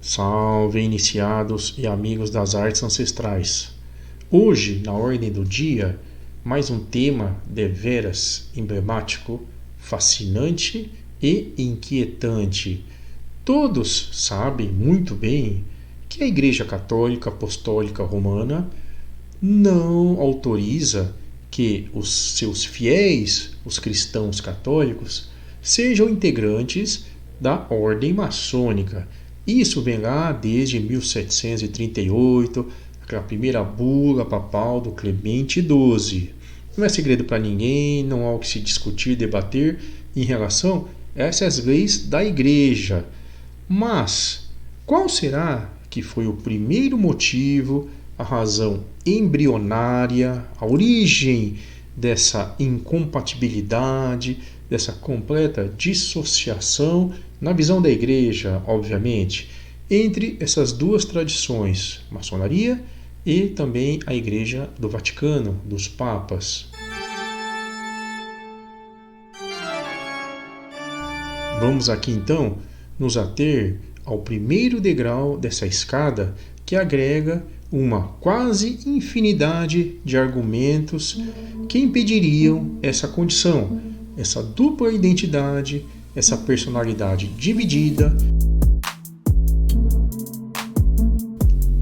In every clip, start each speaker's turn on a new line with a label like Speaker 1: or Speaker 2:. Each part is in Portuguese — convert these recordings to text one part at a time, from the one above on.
Speaker 1: Salve, iniciados e amigos das artes ancestrais. Hoje, na ordem do dia, mais um tema deveras emblemático, fascinante e inquietante. Todos sabem muito bem que a Igreja Católica Apostólica Romana não autoriza que os seus fiéis, os cristãos católicos, sejam integrantes da ordem maçônica. Isso vem lá desde 1738, aquela primeira bula papal do Clemente XII. Não é segredo para ninguém, não há o que se discutir, debater em relação a essas leis da Igreja. Mas qual será que foi o primeiro motivo, a razão embrionária, a origem dessa incompatibilidade, dessa completa dissociação, na visão da Igreja, obviamente, entre essas duas tradições, maçonaria e também a Igreja do Vaticano, dos papas? Vamos aqui então nos ater ao primeiro degrau dessa escada, que agrega uma quase infinidade de argumentos que impediriam essa condição, essa dupla identidade, essa personalidade dividida.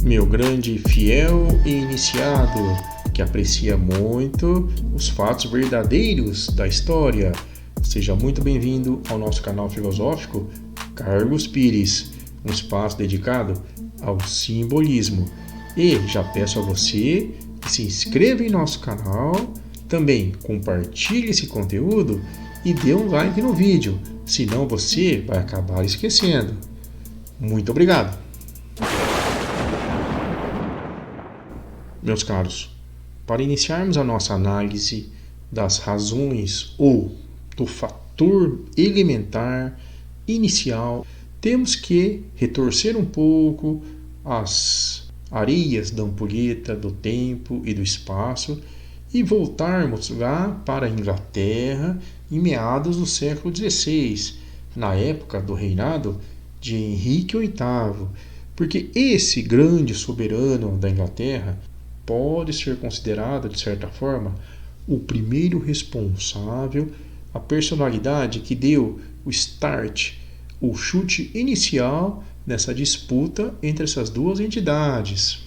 Speaker 1: Meu grande fiel e iniciado, que aprecia muito os fatos verdadeiros da história, seja muito bem-vindo ao nosso canal filosófico Carlos Pires, um espaço dedicado ao simbolismo. E já peço a você que se inscreva em nosso canal, também compartilhe esse conteúdo e dê um like no vídeo, senão você vai acabar esquecendo. Muito obrigado! Meus caros, para iniciarmos a nossa análise das razões ou do fator elementar inicial, temos que retorcer um pouco as areias da ampulheta do tempo e do espaço e voltarmos lá para a Inglaterra em meados do século XVI, na época do reinado de Henrique VIII, porque esse grande soberano da Inglaterra pode ser considerado, de certa forma, o primeiro responsável, a personalidade que deu o start, o chute inicial nessa disputa entre essas duas entidades.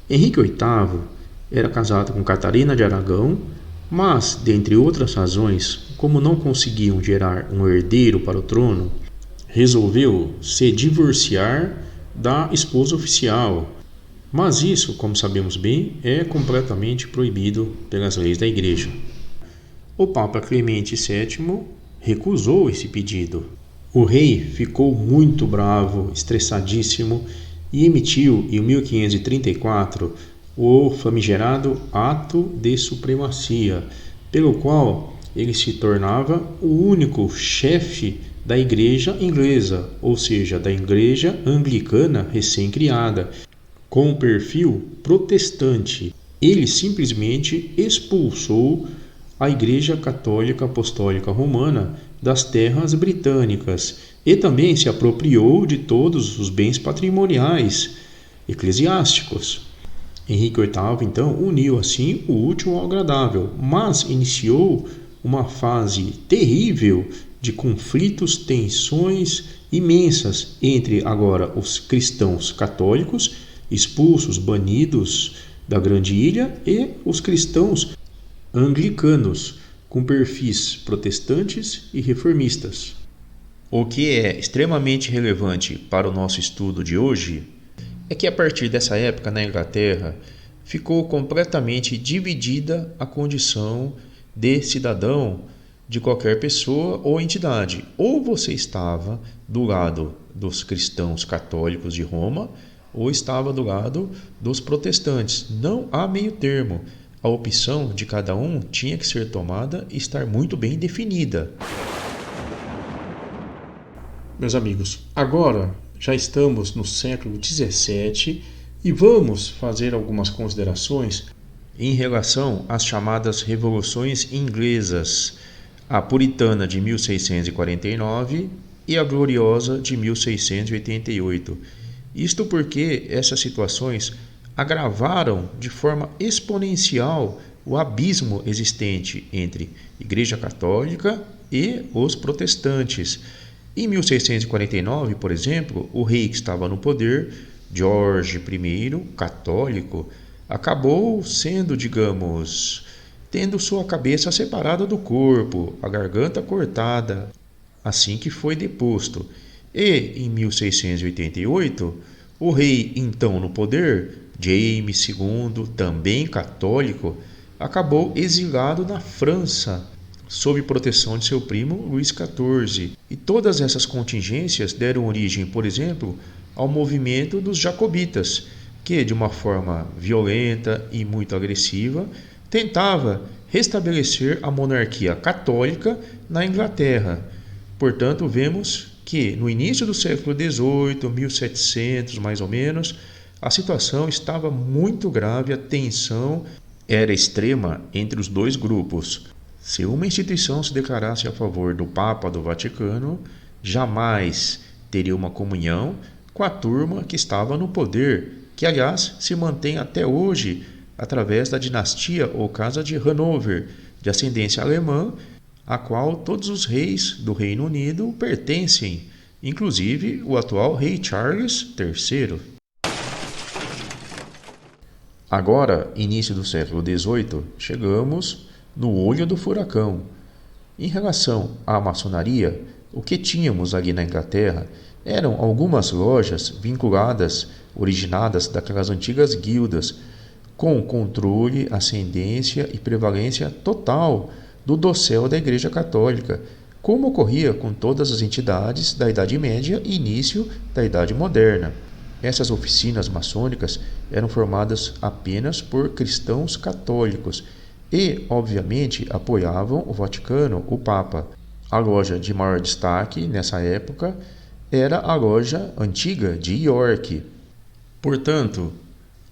Speaker 1: Henrique VIII era casado com Catarina de Aragão, mas, dentre outras razões, como não conseguiam gerar um herdeiro para o trono, resolveu se divorciar da esposa oficial. Mas isso, como sabemos bem, é completamente proibido pelas leis da Igreja. O Papa Clemente VII recusou esse pedido. O rei ficou muito bravo, estressadíssimo, e emitiu em 1534 o famigerado Ato de Supremacia, pelo qual ele se tornava o único chefe da Igreja inglesa, ou seja, da Igreja Anglicana recém-criada, com um perfil protestante. Ele simplesmente expulsou a Igreja Católica Apostólica Romana das terras britânicas e também se apropriou de todos os bens patrimoniais eclesiásticos. Henrique VIII, então, uniu assim o útil ao agradável, mas iniciou uma fase terrível de conflitos, tensões imensas entre agora os cristãos católicos, expulsos, banidos da Grande Ilha, e os cristãos anglicanos, com perfis protestantes e reformistas. O que é extremamente relevante para o nosso estudo de hoje é que a partir dessa época na Inglaterra ficou completamente dividida a condição de cidadão de qualquer pessoa ou entidade. Ou você estava do lado dos cristãos católicos de Roma, ou estava do lado dos protestantes. Não há meio termo. A opção de cada um tinha que ser tomada e estar muito bem definida. Meus amigos, agora já estamos no século XVII e vamos fazer algumas considerações em relação às chamadas revoluções inglesas, a puritana de 1649 e a gloriosa de 1688. Isto porque essas situações agravaram de forma exponencial o abismo existente entre Igreja Católica e os protestantes. Em 1649, por exemplo, o rei que estava no poder, Jorge I, católico, acabou sendo, digamos, tendo sua cabeça separada do corpo, a garganta cortada, assim que foi deposto. E, em 1688, o rei então no poder, James II, também católico, acabou exilado na França, sob proteção de seu primo Luís XIV. E todas essas contingências deram origem, por exemplo, ao movimento dos jacobitas, que, de uma forma violenta e muito agressiva, tentava restabelecer a monarquia católica na Inglaterra. Portanto, vemos que no início do século XVIII, 1700 mais ou menos, a situação estava muito grave, a tensão era extrema entre os dois grupos. Se uma instituição se declarasse a favor do Papa do Vaticano, jamais teria uma comunhão com a turma que estava no poder, que aliás se mantém até hoje através da dinastia ou casa de Hanover, de ascendência alemã, a qual todos os reis do Reino Unido pertencem, inclusive o atual rei Charles III. Agora, início do século XVIII, chegamos no olho do furacão. Em relação à maçonaria, o que tínhamos ali na Inglaterra eram algumas lojas vinculadas, originadas daquelas antigas guildas, com controle, ascendência e prevalência total do dossel da Igreja Católica, como ocorria com todas as entidades da Idade Média e início da Idade Moderna. Essas oficinas maçônicas eram formadas apenas por cristãos católicos e, obviamente, apoiavam o Vaticano, o Papa. A loja de maior destaque nessa época era a loja antiga de York. Portanto,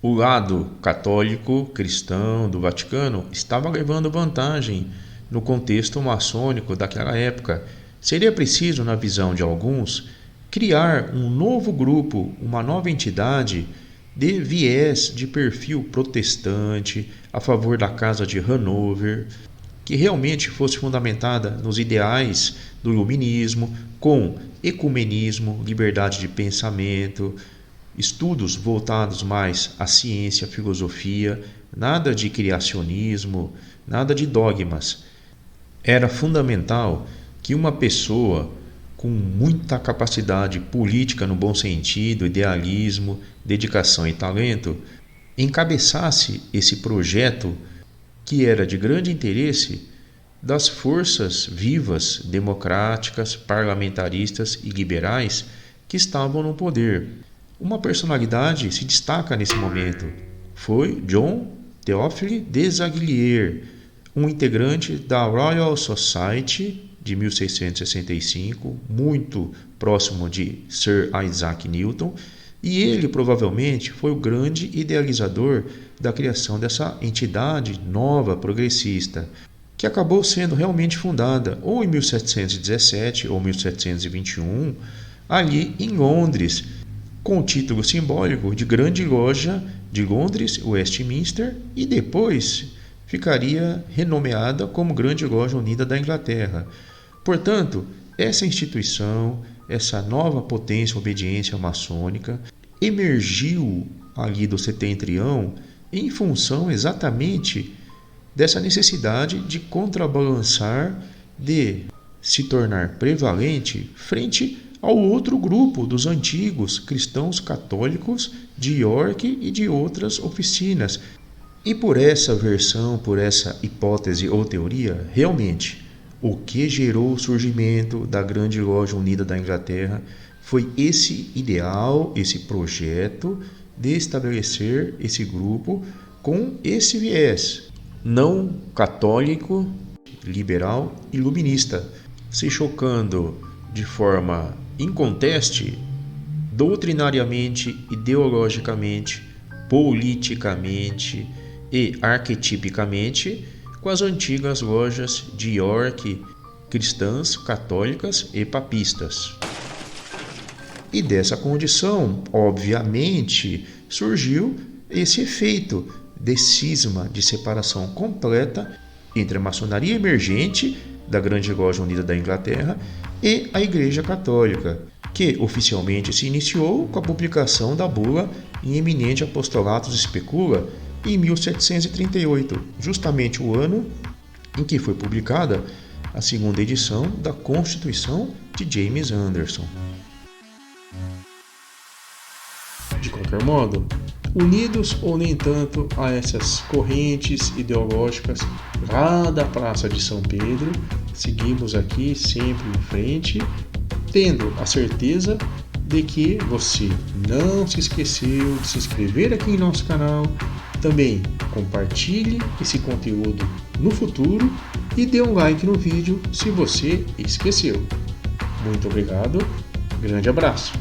Speaker 1: o lado católico cristão do Vaticano estava levando vantagem no contexto maçônico daquela época. Seria preciso, na visão de alguns, criar um novo grupo, uma nova entidade de viés de perfil protestante a favor da Casa de Hanover, que realmente fosse fundamentada nos ideais do iluminismo, com ecumenismo, liberdade de pensamento, estudos voltados mais à ciência, à filosofia, nada de criacionismo, nada de dogmas. Era fundamental que uma pessoa com muita capacidade política no bom sentido, idealismo, dedicação e talento, encabeçasse esse projeto que era de grande interesse das forças vivas, democráticas, parlamentaristas e liberais que estavam no poder. Uma personalidade se destaca nesse momento. Foi John Theophile Desaguiliers, um integrante da Royal Society de 1665, muito próximo de Sir Isaac Newton, e ele provavelmente foi o grande idealizador da criação dessa entidade nova progressista, que acabou sendo realmente fundada ou em 1717 ou 1721, ali em Londres, com o título simbólico de Grande Loja de Londres, Westminster, e depois ficaria renomeada como Grande Loja Unida da Inglaterra. Portanto, essa instituição, essa nova potência obediência maçônica, emergiu ali do setentrião em função exatamente dessa necessidade de contrabalançar, de se tornar prevalente frente ao outro grupo dos antigos cristãos católicos de York e de outras oficinas. E por essa versão, por essa hipótese ou teoria, realmente, o que gerou o surgimento da Grande Loja Unida da Inglaterra foi esse ideal, esse projeto de estabelecer esse grupo com esse viés não católico, liberal e iluminista, se chocando de forma inconteste, doutrinariamente, ideologicamente, politicamente e arquetipicamente com as antigas lojas de York, cristãs, católicas e papistas. E dessa condição, obviamente, surgiu esse efeito de cisma, de separação completa entre a maçonaria emergente da Grande Loja Unida da Inglaterra e a Igreja Católica, que oficialmente se iniciou com a publicação da bula In Eminente Apostolatus Specula em 1738, justamente o ano em que foi publicada a segunda edição da Constituição de James Anderson. De qualquer modo, unidos ou nem tanto a essas correntes ideológicas lá da Praça de São Pedro, seguimos aqui sempre em frente, tendo a certeza de que você não se esqueceu de se inscrever aqui em nosso canal, também compartilhe esse conteúdo no futuro e dê um like no vídeo se você esqueceu. Muito obrigado, grande abraço!